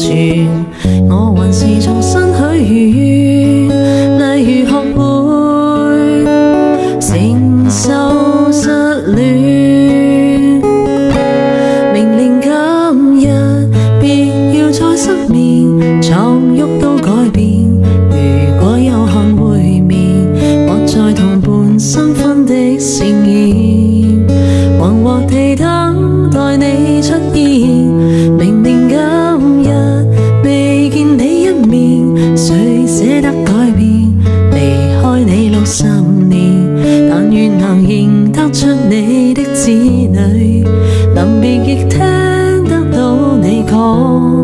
存，我還是重新許願，例如學會承受失戀。明年今日別要再失眠，床褥都改變。如果有幸會面，或在同伴新婚的盛宴，惶惑地等待你出現。明明今日未見你一面，誰捨得改變？離開你60年，但願能認得出你的子女，臨別亦聽得到你講。